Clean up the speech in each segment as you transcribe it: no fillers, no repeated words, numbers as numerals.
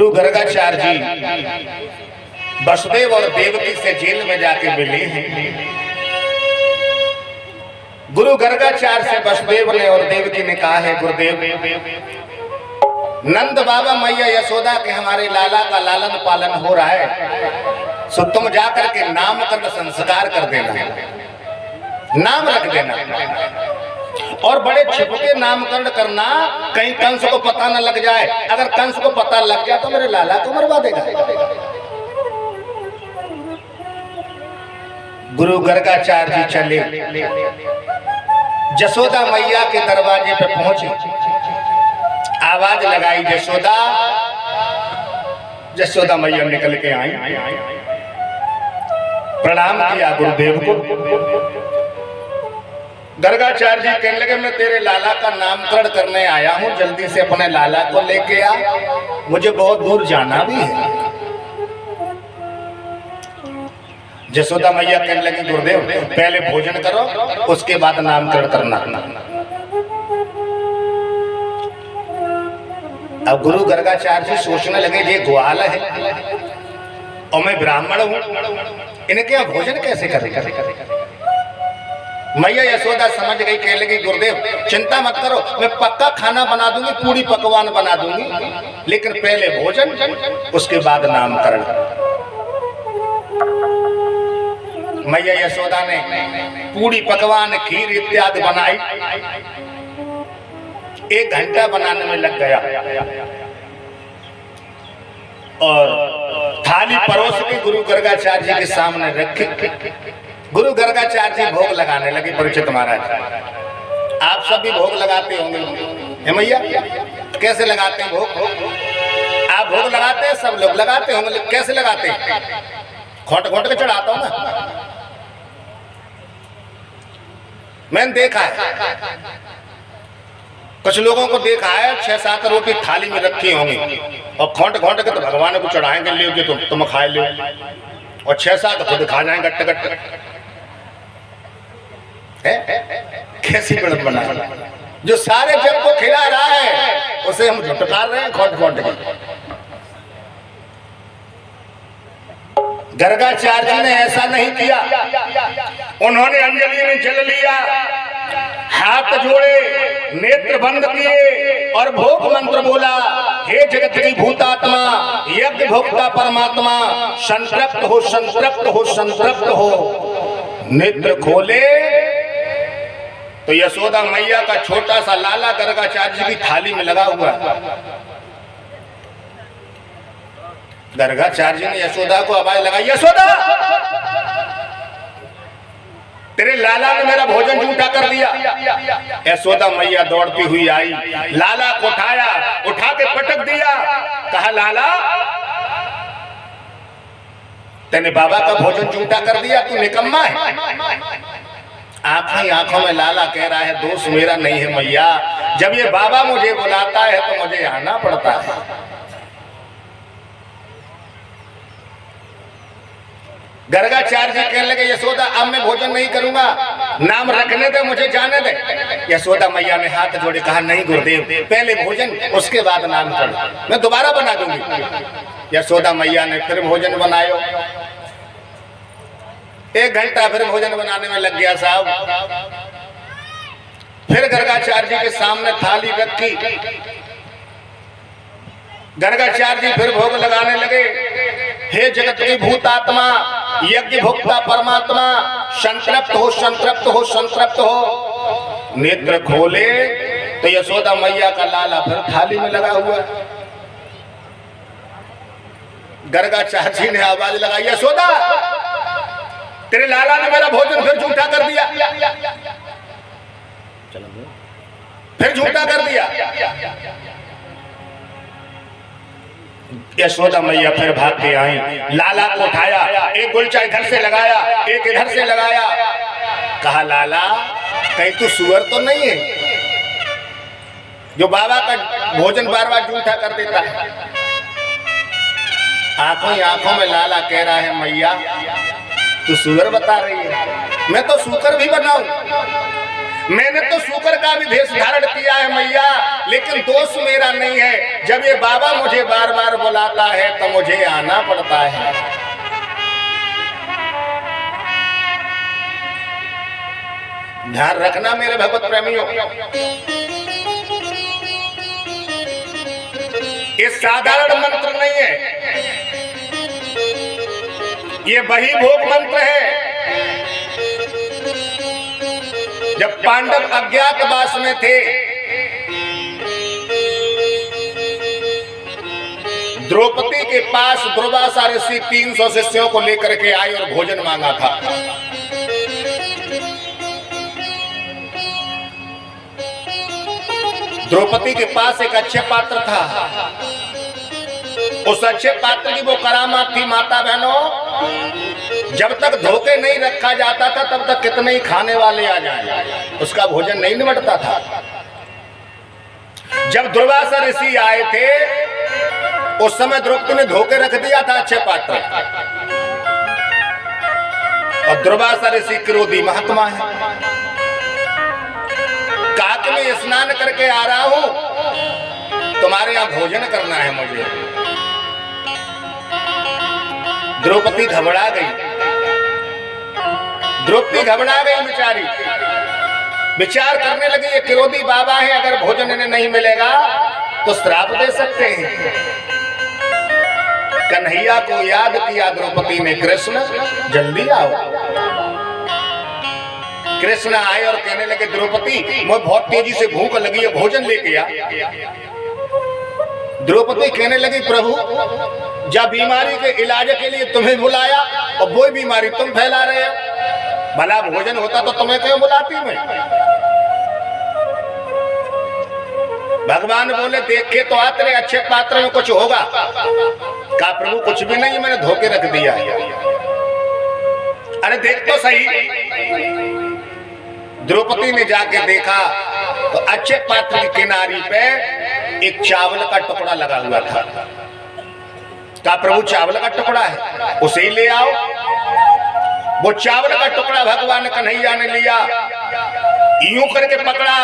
गुरु गर्गाचार्य जी वसुदेव और देवकी से जेल में जाके मिले हैं। गुरु गर्गाचार्य से वसुदेव ने और देवकी ने कहा है, गुरुदेव नंद बाबा मैया यशोदा के हमारे लाला का लालन पालन हो रहा है, सो तुम जाकर के नामकरण संस्कार कर देना, नाम रख देना और बड़े छिपके नामकरण करना, कहीं कंस को पता न लग जाए। अगर कंस को पता लग गया तो मेरे लाला को मरवा देगा। गुरु गर्गाचार्य जी चले, यशोदा मैया के दरवाजे पे पहुंचे, आवाज लगाई यशोदा। यशोदा मैया निकल के आई, प्रणाम किया गुरुदेव को। गर्गाचार्य जी कहने लगे, मैं तेरे लाला का नामकरण करने आया हूं, जल्दी से अपने लाला को लेके आ, मुझे बहुत दूर जाना भी है। यशोदा मैया कहने लगी, गुरुदेव पहले भोजन करो, उसके बाद नामकरण करना। अब गुरु गर्गाचार्य जी सोचने लगे, ये ग्वाल है और मैं ब्राह्मण हूं, इनके यहाँ भोजन कैसे करें। मैया यशोदा समझ गई, कहने लगी, गुरुदेव चिंता मत करो, मैं पक्का खाना बना दूंगी, पूरी पकवान बना दूंगी, लेकिन पहले भोजन उसके बाद नामकरण। मैया यशोदा ने पूरी पकवान खीर इत्यादि बनाई, 1 घंटा बनाने में लग गया और थाली परोस के गुरु गर्गाचार्य जी के सामने रखी। गुरु गर्गाचार्य जी भोग लगाने लगे। परीक्षित महाराज, आप सब भी भोग लगाते होंगे, है मैया? कैसे लगाते हैं भोग? आप भोग लगाते हैं, सब लोग लगाते होंगे, कैसे लगाते हैं? खोट खोट के चढ़ाता हूं ना, मैंने देखा है, कुछ लोगों को देखा है 6-7 रोटी थाली में रखी होंगी और खोट खोट के तो भगवान को चढ़ाएंगे, ले तुम खा लो, और 6-7 खुद खा जाएंगे गट्ट गट्ट। कैसी बड़न बना, जो सारे जग को खिला रहा है उसे हम झुटकार रहे हैं खोट खोट के। गर्गाचार्य ने ऐसा नहीं किया, उन्होंने अंजलि में जल लिया, हाथ जोड़े, नेत्र बंद किए और भोग मंत्र बोला, हे जगत की भूतात्मा, यज्ञ भोक्ता परमात्मा, संतृप्त हो संतृप्त हो संतृप्त हो। नेत्र खोले तो यशोदा मैया का छोटा सा लाला गर्गाचार्य जी की थाली में लगा हुआ। गर्गाचार्य ने यशोदा को आवाज लगाई, यशोदा तेरे लाला ने मेरा भोजन झूठा कर दिया। यशोदा मैया दौड़ती हुई आई, लाला को उठाया, उठा के पटक दिया, कहा लाला तेने बाबा का भोजन झूठा कर दिया, तू निकम्मा है। आंखों में लाला कह रहा है, दोष मेरा नहीं है मैया, जब ये बाबा मुझे बुलाता है तो मुझे आना पड़ता है। गर्गाचार्य जी कहने लगे, यशोदा अब मैं भोजन नहीं करूंगा, नाम रखने दे, मुझे जाने दे। यशोदा मैया ने हाथ जोड़े, कहा नहीं गुरुदेव, पहले भोजन उसके बाद नामकरण, मैं दोबारा बना दूंगी। यशोदा मैया ने फिर भोजन बनायो, 1 घंटा फिर भोजन बनाने में लग गया साहब। फिर गर्गाचार्य जी के सामने थाली रखी, गर्गाचार्य जी फिर भोग लगाने लगे, हे जगत की भूतात्मा, यज्ञ भोक्ता परमात्मा, संतृप्त हो संतृप्त हो संतृप्त हो। नेत्र खोले तो यशोदा मैया का लाला फिर थाली में लगा हुआ। गर्गाचार्य जी ने आवाज लगाई, यशोदा तेरे लाला ने मेरा भोजन फिर झूठा कर दिया, फिर झूठा कर दिया। यशोदा मैया फिर भाग के आई, लाला को उठाया, एक गुलचा इधर से लगाया, एक इधर से लगाया, कहा लाला कहीं तू सुअर तो नहीं है जो बाबा का भोजन बार बार झूठा कर देता है। आंखों ही आंखों में लाला कह रहा है, मैया तू सुअर बता रही है, मैं तो सूकर भी बनाऊं, मैंने तो शूकर का भी भेष धारण किया है मैया, लेकिन दोष मेरा नहीं है। जब ये बाबा मुझे बार बार बुलाता है तो मुझे आना पड़ता है। ध्यान रखना मेरे भगवत प्रेमियों, ये साधारण मंत्र नहीं है, ये वही भोग मंत्र है। जब पांडव अज्ञातवास में थे, द्रौपदी के पास दुर्वासा ऋषि 300 शिष्यों को लेकर के आए और भोजन मांगा था। द्रौपदी के पास एक अच्छे पात्र था। उस अच्छे पात्र की वो करामात थी माता बहनों, जब तक धोखे नहीं रखा जाता था तब तक कितने ही खाने वाले आ जाए, उसका भोजन नहीं निमटता था। जब दुर्वासा ऋषि आए थे उस समय द्रौपदी ने धोखे रख दिया था अच्छे पात्र, और दुर्वासा ऋषि क्रोधी महात्मा है। कहा कि मैं स्नान करके आ रहा हूं, तुम्हारे यहां भोजन करना है मुझे। द्रौपदी घबरा गई, द्रौपदी घबरा गई बेचारी। विचार करने लगी ये क्रोधी बाबा है, अगर भोजन इन्हें नहीं मिलेगा तो श्राप दे सकते हैं। कन्हैया को याद किया द्रौपदी ने, कृष्ण जल्दी आओ। कृष्ण आए और कहने लगे द्रौपदी मुझे बहुत तेजी से भूख लगी है, भोजन लेके आ। द्रौपदी कहने लगी प्रभु जब बीमारी के इलाज के लिए तुम्हें बुलाया और वही बीमारी तुम फैला रहे हो, भला भोजन होता तो तुम्हें क्यों बुलाती मैं। भगवान बोले देख के तो आ, तेरे अच्छे पात्र में कुछ होगा। कहा प्रभु कुछ भी नहीं, मैंने धोखे रख दिया। अरे देख तो सही। द्रौपदी ने जाके देखा तो अच्छे पात्र की किनारी पे एक चावल का टुकड़ा लगा हुआ था। कहा प्रभु चावल का टुकड़ा है, उसे ही ले आओ। वो चावल का टुकड़ा भगवान कन्हैया ने लिया, यूं करके पकड़ा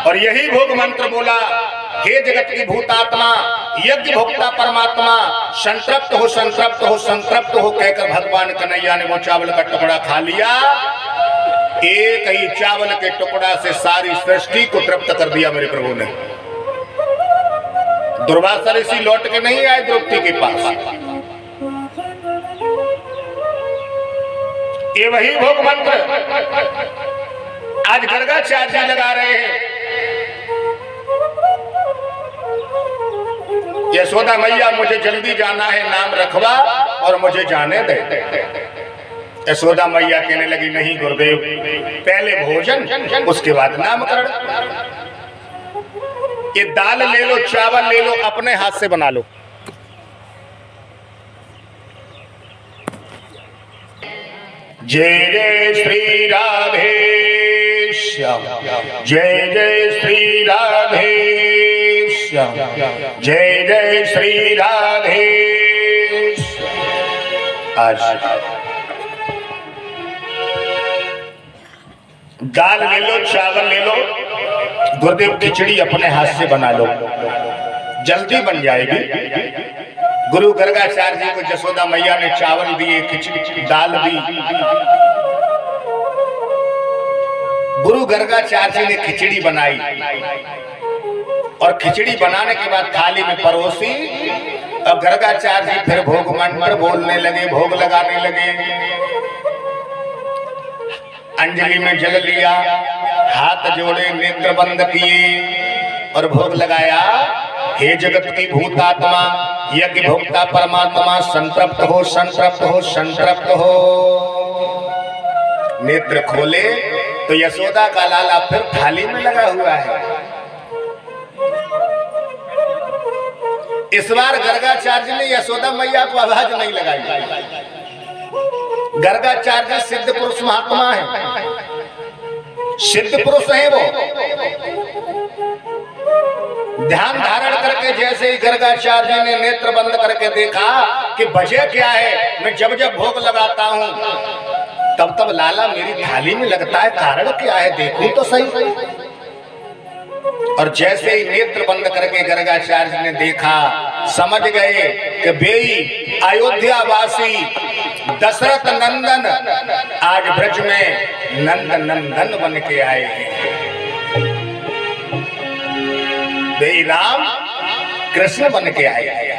और यही भोग मंत्र बोला, हे जगत की भूतात्मा यज्ञ भोक्ता परमात्मा संतृप्त हो संतृप्त हो संतृप्त हो कहकर भगवान कन्हैया ने वो चावल का टुकड़ा खा लिया। एक ही चावल के टुकड़ा से सारी सृष्टि को तृप्त कर दिया मेरे प्रभु ने। दुर्वासा ऋषि लौट के नहीं आए द्रौपदी के पास। ये वही भोग मंत्र आज गर्गाचार्य लगा रहे हैं। यशोदा मैया मुझे जल्दी जाना है, नाम रखवा और मुझे जाने दे। यशोदा मैया कहने लगी नहीं गुरुदेव, पहले भोजन उसके बाद नामकरण। ये दाल ले लो, चावल ले लो, अपने हाथ से बना लो। जय जय श्री राधे श्याम, जय जय श्री राधे श्याम, जय जय श्री राधे। आज दाल ले लो, चावल ले लो, गुरुदेव खिचड़ी अपने हाथ से बना लो, जल्दी बन जाएगी। गुरु गर्गाचार्य जी को यशोदा मैया ने चावल दिए, खिचड़ी दाल दी। गुरु गर्गाचार्य जी ने खिचड़ी बनाई और खिचड़ी बनाने के बाद थाली में परोसी। अब गर्गाचार्य जी फिर भोग मंत्र बोलने लगे, भोग लगाने लगे। अंजलि में जल लिया, हाथ जोड़े, नेत्र बंद किए और भोग लगाया। हे जगत की भूतात्मा यज्ञ भोक्ता परमात्मा संतृप्त हो संतृप्त हो संतृप्त हो। नेत्र खोले तो यशोदा का लाला फिर थाली में लगा हुआ है। इस बार गर्गाचार्य ने यशोदा मैया को आवाज नहीं लगाई। गर्गाचार्य सिद्ध पुरुष महात्मा है, सिद्ध पुरुष है वो। ध्यान धारण करके जैसे ही गर्गाचार्य ने नेत्र बंद करके देखा कि वजह क्या है, मैं जब जब भोग लगाता हूं तब तब लाला मेरी थाली में लगता है, कारण क्या है देखूं तो सही। और जैसे ही नेत्र बंद करके गर्गाचार्य ने देखा, समझ गए कि बेई अयोध्यावासी दशरथ नंदन आज ब्रज में नंद नंदन बन के आए हैं। बेई राम कृष्ण बन के आए हैं।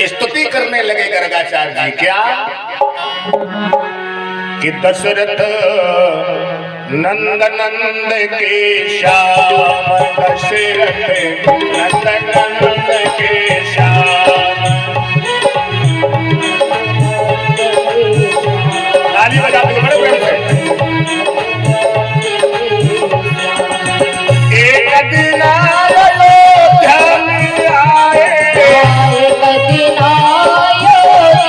स्तुति करने लगे गर्गाचार्य जी, क्या कि दशरथ नंद नंद के श्याम, दशरथ नंद नंद के श्याम। ताली बजा दो बड़े प्रेम से। एक दिन अयोध्या में आए, एक दिन अयोध्या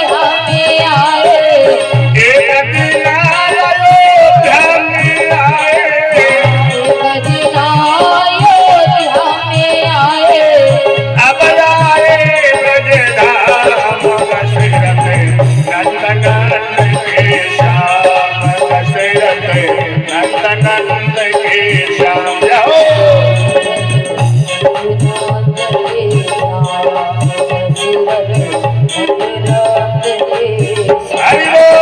में आए, एक दिन अयोध्या में आए, एक दिन अयोध्या में आए। अब आए ब्रजधाम दशरथ नंद नंद के श्याम, दशरथ नंद नंद के श्याम। जाओ हरि बोल।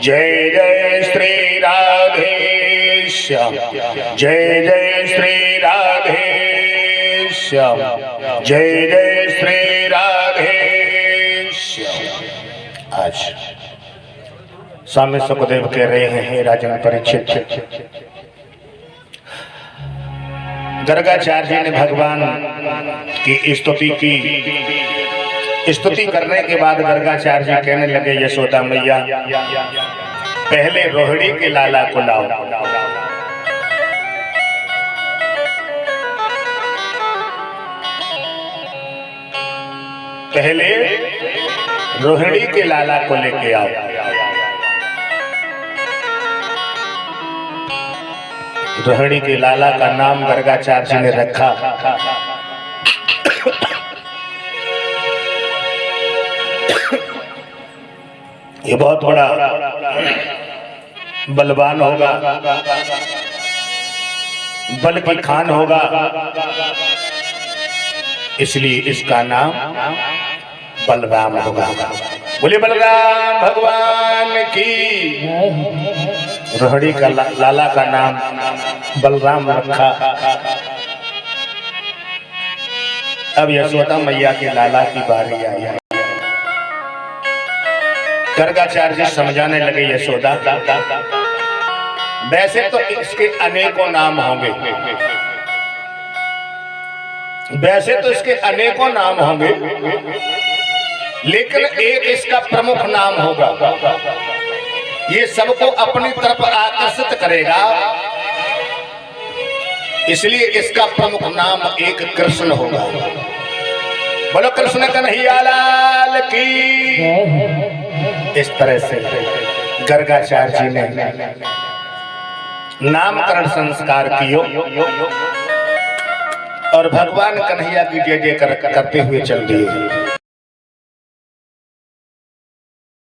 जय जय श्री राधे श्याम, जय जय श्री राधे श्याम, जय जय श्री राधे श्याम। आज स्वामी सुखदेव कह रहे हैं, हे राजन परीक्षित, गर्गाचार्य जी ने भगवान की स्तुति करने के बाद गर्गाचार्य जी कहने लगे, यशोदा मैया पहले रोहिणी के लाला को लाओ। पहले रोहिणी के लाला को लेके आओ। रोहिणी के लाला का नाम गर्गाचार्य जी ने रखा। ये बहुत बड़ा बलवान होगा, बल की खान होगा, इसलिए इसका नाम बलराम होगा। बोले बलराम भगवान की। रोहिणी का लाला का नाम बलराम रखा। अब यशोदा मैया के लाला की बारी आई। गर्गाचार्य जी समझाने लगे, यशोदा वैसे तो इसके अनेकों नाम होंगे, वैसे तो इसके अनेकों नाम होंगे, लेकिन एक इसका प्रमुख नाम होगा, ये सबको अपनी तरफ आकर्षित करेगा, इसलिए इसका प्रमुख नाम एक कृष्ण होगा। बोलो कृष्ण कन्हैया लाल की। इस तरह से गर्गाचार्य जी ने नामकरण संस्कार कियो और भगवान कन्हैया की जय जय करते हुए चल दिए।